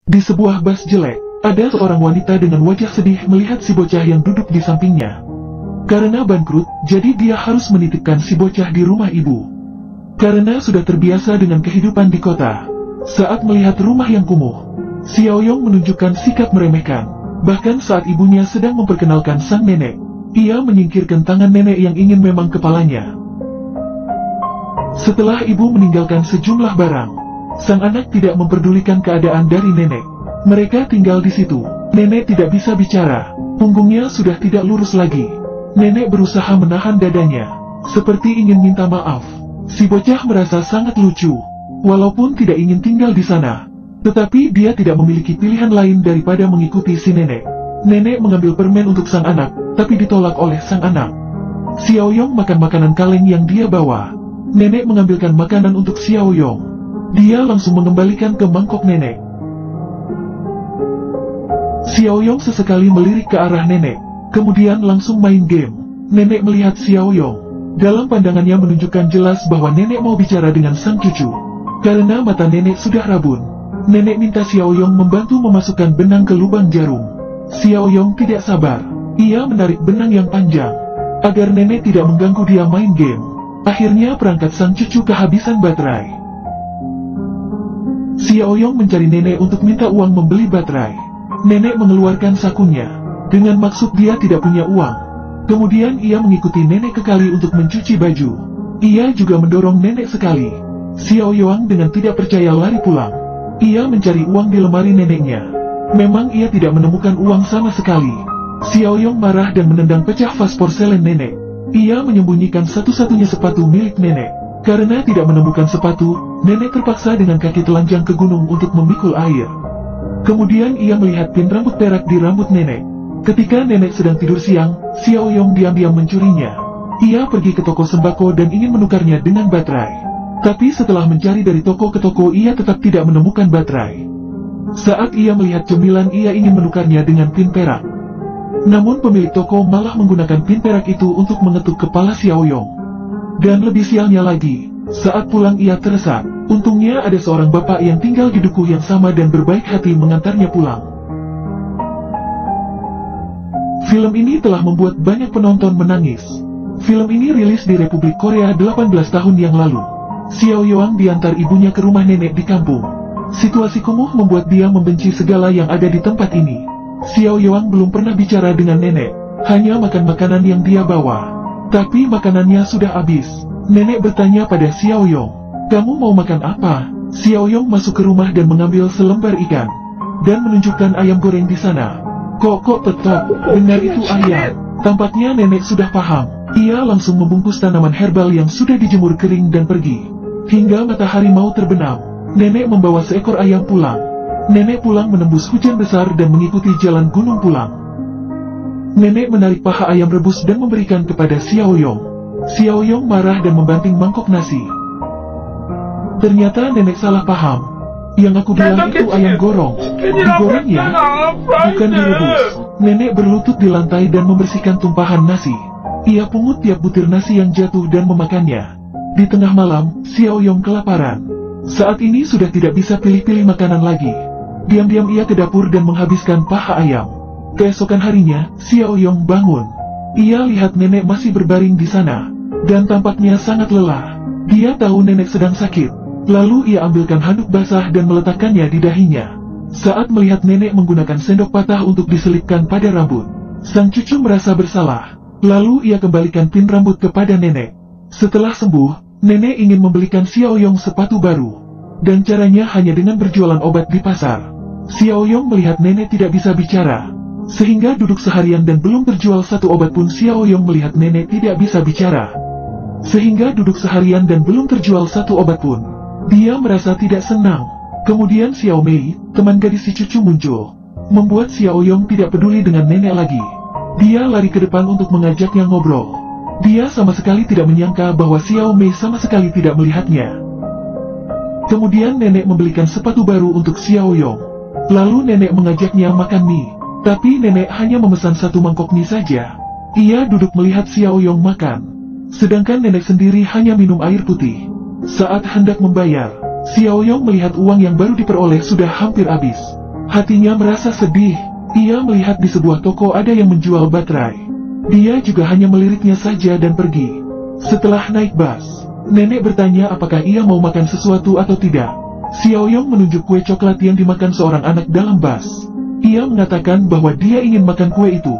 Di sebuah bus jelek, ada seorang wanita dengan wajah sedih melihat si bocah yang duduk di sampingnya. Karena bangkrut, jadi dia harus menitipkan si bocah di rumah ibu. Karena sudah terbiasa dengan kehidupan di kota, saat melihat rumah yang kumuh, Xiaoyong menunjukkan sikap meremehkan. Bahkan saat ibunya sedang memperkenalkan sang nenek, ia menyingkirkan tangan nenek yang ingin memang kepalanya. Setelah ibu meninggalkan sejumlah barang, sang anak tidak memperdulikan keadaan dari nenek. Mereka tinggal di situ. Nenek tidak bisa bicara, punggungnya sudah tidak lurus lagi. Nenek berusaha menahan dadanya, seperti ingin minta maaf. Si bocah merasa sangat lucu, walaupun tidak ingin tinggal di sana. Tetapi dia tidak memiliki pilihan lain daripada mengikuti si nenek. Nenek mengambil permen untuk sang anak, tapi ditolak oleh sang anak. Xiaoyong makan makanan kaleng yang dia bawa. Nenek mengambilkan makanan untuk Xiaoyong. Dia langsung mengembalikan ke mangkok nenek. Xiaoyong sesekali melirik ke arah nenek, kemudian langsung main game. Nenek melihat Xiaoyong. Dalam pandangannya menunjukkan jelas bahwa nenek mau bicara dengan sang cucu. Karena mata nenek sudah rabun, nenek minta Xiaoyong membantu memasukkan benang ke lubang jarum. Xiaoyong tidak sabar. Ia menarik benang yang panjang, agar nenek tidak mengganggu dia main game. Akhirnya perangkat sang cucu kehabisan baterai. Xiaoyong mencari nenek untuk minta uang membeli baterai. Nenek mengeluarkan sakunya, dengan maksud dia tidak punya uang. Kemudian ia mengikuti nenek ke kali untuk mencuci baju. Ia juga mendorong nenek sekali. Xiaoyong dengan tidak percaya lari pulang. Ia mencari uang di lemari neneknya. Memang ia tidak menemukan uang sama sekali. Xiaoyong marah dan menendang pecah vas porselen nenek. Ia menyembunyikan satu-satunya sepatu milik nenek. Karena tidak menemukan sepatu, nenek terpaksa dengan kaki telanjang ke gunung untuk memikul air. Kemudian ia melihat pin rambut perak di rambut nenek. Ketika nenek sedang tidur siang, Xiaoyong diam-diam mencurinya. Ia pergi ke toko sembako dan ingin menukarnya dengan baterai. Tapi setelah mencari dari toko ke toko, ia tetap tidak menemukan baterai. Saat ia melihat cemilan, ia ingin menukarnya dengan pin perak. Namun pemilik toko malah menggunakan pin perak itu untuk mengetuk kepala Xiaoyong. Dan lebih sialnya lagi, saat pulang ia tersesat. Untungnya ada seorang bapak yang tinggal di dukuh yang sama dan berbaik hati mengantarnya pulang. Film ini telah membuat banyak penonton menangis. Film ini rilis di Republik Korea 18 tahun yang lalu. Xiaoyong diantar ibunya ke rumah nenek di kampung. Situasi kumuh membuat dia membenci segala yang ada di tempat ini. Xiaoyong belum pernah bicara dengan nenek, hanya makan makanan yang dia bawa. Tapi makanannya sudah habis. Nenek bertanya pada Xiaoyong, "Kamu mau makan apa?" Xiaoyong masuk ke rumah dan mengambil selembar ikan, dan menunjukkan ayam goreng di sana. Kok tetap, dengar itu ayam. Tampaknya nenek sudah paham. Ia langsung membungkus tanaman herbal yang sudah dijemur kering dan pergi. Hingga matahari mau terbenam, nenek membawa seekor ayam pulang. Nenek pulang menembus hujan besar dan mengikuti jalan gunung pulang. Nenek menarik paha ayam rebus dan memberikan kepada Xiaoyong. Xiaoyong marah dan membanting mangkok nasi. Ternyata nenek salah paham. Yang aku bilang itu ayam gorong. Digoreng ya, bukan direbus. Nenek berlutut di lantai dan membersihkan tumpahan nasi. Ia pungut tiap butir nasi yang jatuh dan memakannya. Di tengah malam, Xiaoyong kelaparan. Saat ini sudah tidak bisa pilih-pilih makanan lagi. Diam-diam ia ke dapur dan menghabiskan paha ayam. Keesokan harinya, Xiaoyong bangun. Ia lihat nenek masih berbaring di sana, dan tampaknya sangat lelah. Dia tahu nenek sedang sakit. Lalu ia ambilkan handuk basah dan meletakkannya di dahinya. Saat melihat nenek menggunakan sendok patah untuk diselipkan pada rambut, sang cucu merasa bersalah. Lalu ia kembalikan pin rambut kepada nenek. Setelah sembuh, nenek ingin membelikan Xiaoyong sepatu baru. Dan caranya hanya dengan berjualan obat di pasar. Xiaoyong melihat nenek tidak bisa bicara, sehingga duduk seharian dan belum terjual satu obat pun. Xiaoyong melihat nenek tidak bisa bicara, sehingga duduk seharian dan belum terjual satu obat pun. Dia merasa tidak senang. Kemudian Xiao Mei, teman gadis si cucu muncul, membuat Xiaoyong tidak peduli dengan nenek lagi. Dia lari ke depan untuk mengajaknya ngobrol. Dia sama sekali tidak menyangka bahwa Xiao Mei sama sekali tidak melihatnya. Kemudian nenek membelikan sepatu baru untuk Xiaoyong. Lalu nenek mengajaknya makan mie. Tapi nenek hanya memesan satu mangkok mie saja. Ia duduk melihat Xiaoyong makan, sedangkan nenek sendiri hanya minum air putih. Saat hendak membayar, Xiaoyong melihat uang yang baru diperoleh sudah hampir habis. Hatinya merasa sedih. Ia melihat di sebuah toko ada yang menjual baterai. Dia juga hanya meliriknya saja dan pergi. Setelah naik bus, nenek bertanya apakah ia mau makan sesuatu atau tidak. Xiaoyong menunjuk kue coklat yang dimakan seorang anak dalam bus. Ia mengatakan bahwa dia ingin makan kue itu.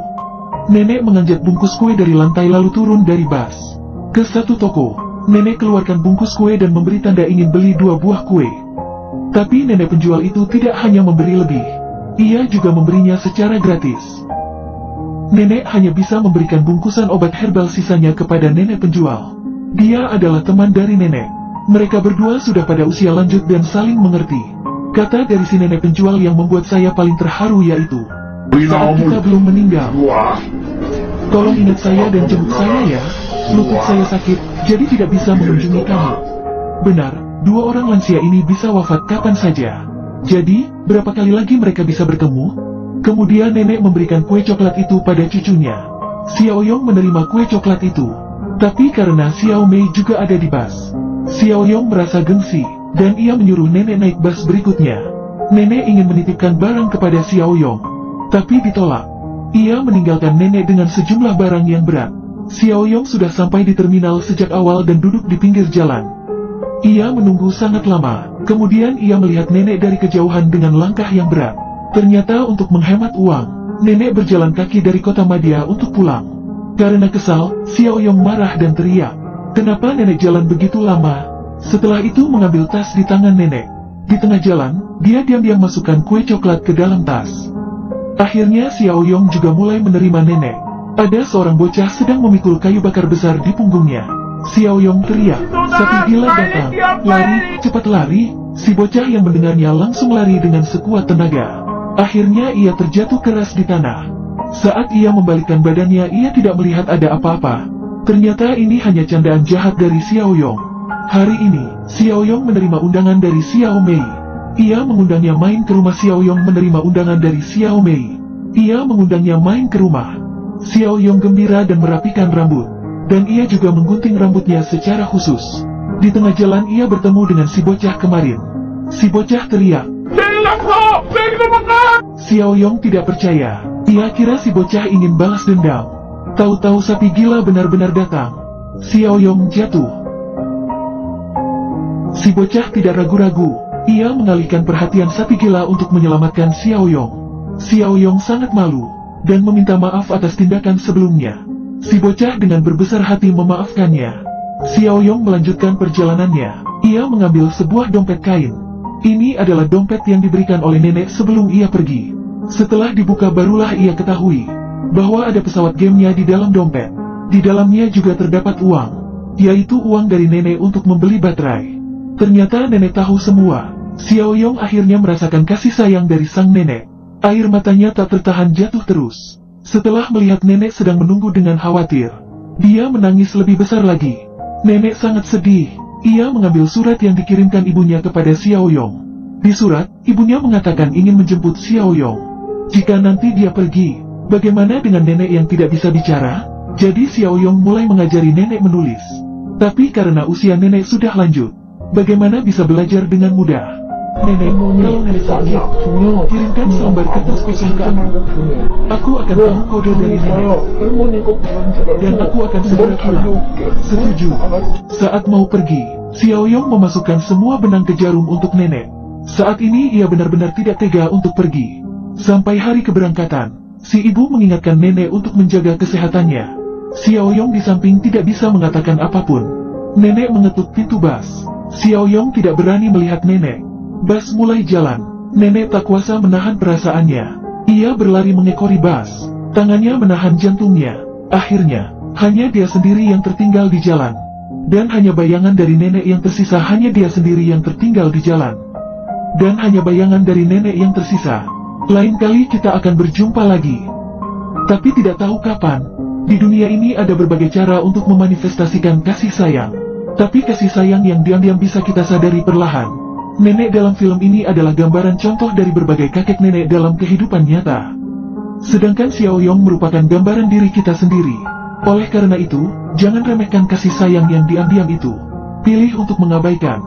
Nenek menganjat bungkus kue dari lantai lalu turun dari bus. Ke satu toko, nenek keluarkan bungkus kue dan memberi tanda ingin beli 2 buah kue. Tapi nenek penjual itu tidak hanya memberi lebih. Ia juga memberinya secara gratis. Nenek hanya bisa memberikan bungkusan obat herbal sisanya kepada nenek penjual. Dia adalah teman dari nenek. Mereka berdua sudah pada usia lanjut dan saling mengerti. Kata dari si nenek penjual yang membuat saya paling terharu yaitu, saat kita belum meninggal, tolong ingat saya dan jemput saya ya. Lutut saya sakit, jadi tidak bisa mengunjungi kamu. Benar, 2 orang lansia ini bisa wafat kapan saja. Jadi, berapa kali lagi mereka bisa bertemu? Kemudian nenek memberikan kue coklat itu pada cucunya. Xiaoyong menerima kue coklat itu. Tapi karena Xiao Mei juga ada di bus, Xiaoyong merasa gengsi, dan ia menyuruh nenek naik bus berikutnya. Nenek ingin menitipkan barang kepada Xiaoyong, tapi ditolak. Ia meninggalkan nenek dengan sejumlah barang yang berat. Xiaoyong sudah sampai di terminal sejak awal dan duduk di pinggir jalan. Ia menunggu sangat lama, kemudian ia melihat nenek dari kejauhan dengan langkah yang berat. Ternyata untuk menghemat uang, nenek berjalan kaki dari kota Madya untuk pulang. Karena kesal, Xiaoyong marah dan teriak, "Kenapa nenek jalan begitu lama?" Setelah itu mengambil tas di tangan nenek. Di tengah jalan, dia diam-diam masukkan kue coklat ke dalam tas. Akhirnya Xiaoyong juga mulai menerima nenek. Ada seorang bocah sedang memikul kayu bakar besar di punggungnya. Xiaoyong teriak, "Sapi gila datang, lari, cepat lari!" Si bocah yang mendengarnya langsung lari dengan sekuat tenaga. Akhirnya ia terjatuh keras di tanah. Saat ia membalikkan badannya, ia tidak melihat ada apa-apa. Ternyata ini hanya candaan jahat dari Xiaoyong. Hari ini, Xiaoyong menerima undangan dari Xiao Mei. Ia mengundangnya main ke rumah. Xiaoyong menerima undangan dari Xiao Mei. Ia mengundangnya main ke rumah. Xiaoyong gembira dan merapikan rambut. Dan ia juga menggunting rambutnya secara khusus. Di tengah jalan ia bertemu dengan si bocah kemarin. Si bocah teriak, Xiaoyong tidak percaya. Ia kira si bocah ingin balas dendam. Tahu-tahu sapi gila benar-benar datang. Xiaoyong jatuh. Si bocah tidak ragu-ragu. Ia mengalihkan perhatian sapi gila untuk menyelamatkan Xiaoyong. Xiaoyong sangat malu dan meminta maaf atas tindakan sebelumnya. Si bocah dengan berbesar hati memaafkannya. Xiaoyong melanjutkan perjalanannya. Ia mengambil sebuah dompet kain. Ini adalah dompet yang diberikan oleh nenek sebelum ia pergi. Setelah dibuka barulah ia ketahui bahwa ada pesawat gamenya di dalam dompet. Di dalamnya juga terdapat uang, yaitu uang dari nenek untuk membeli baterai. Ternyata nenek tahu semua. Xiaoyong akhirnya merasakan kasih sayang dari sang nenek. Air matanya tak tertahan jatuh terus. Setelah melihat nenek sedang menunggu dengan khawatir, dia menangis lebih besar lagi. Nenek sangat sedih. Ia mengambil surat yang dikirimkan ibunya kepada Xiaoyong. Di surat, ibunya mengatakan ingin menjemput Xiaoyong. Jika nanti dia pergi, bagaimana dengan nenek yang tidak bisa bicara? Jadi Xiaoyong mulai mengajari nenek menulis. Tapi karena usia nenek sudah lanjut, bagaimana bisa belajar dengan mudah? Nenek, kalau nenek sakit, kirimkan selembar kertas kosong ke aku. Aku akan tahu kode dari nenek, dan aku akan segera pulang. Setuju. Saat mau pergi, Xiaoyong memasukkan semua benang ke jarum untuk nenek. Saat ini ia benar-benar tidak tega untuk pergi. Sampai hari keberangkatan, si ibu mengingatkan nenek untuk menjaga kesehatannya. Xiaoyong di samping tidak bisa mengatakan apapun. Nenek mengetuk pintu bus. Xiaoyong tidak berani melihat nenek. Bus mulai jalan. Nenek tak kuasa menahan perasaannya. Ia berlari mengekori bus. Tangannya menahan jantungnya. Akhirnya, hanya dia sendiri yang tertinggal di jalan. Dan hanya bayangan dari nenek yang tersisa. Hanya dia sendiri yang tertinggal di jalan. Dan hanya bayangan dari nenek yang tersisa. Lain kali kita akan berjumpa lagi. Tapi tidak tahu kapan. Di dunia ini ada berbagai cara untuk memanifestasikan kasih sayang. Tapi kasih sayang yang diam-diam bisa kita sadari perlahan. Nenek dalam film ini adalah gambaran contoh dari berbagai kakek nenek dalam kehidupan nyata. Sedangkan Xiaoyong merupakan gambaran diri kita sendiri. Oleh karena itu, jangan remehkan kasih sayang yang diam-diam itu. Pilih untuk mengabaikan.